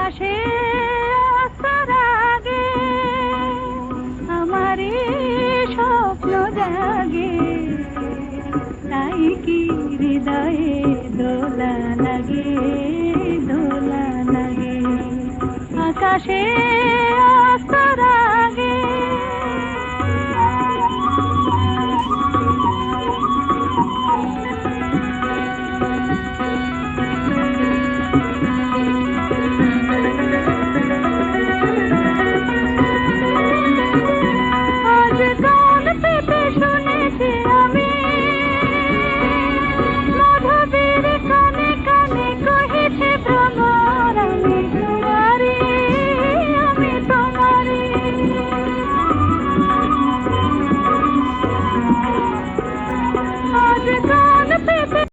আকাশে অস্তর আগে আমারই স্বপ্ন জাগে, তাই কি হৃদয়ে দোলা লাগে, দোলা লাগে। আকাশে অস্তর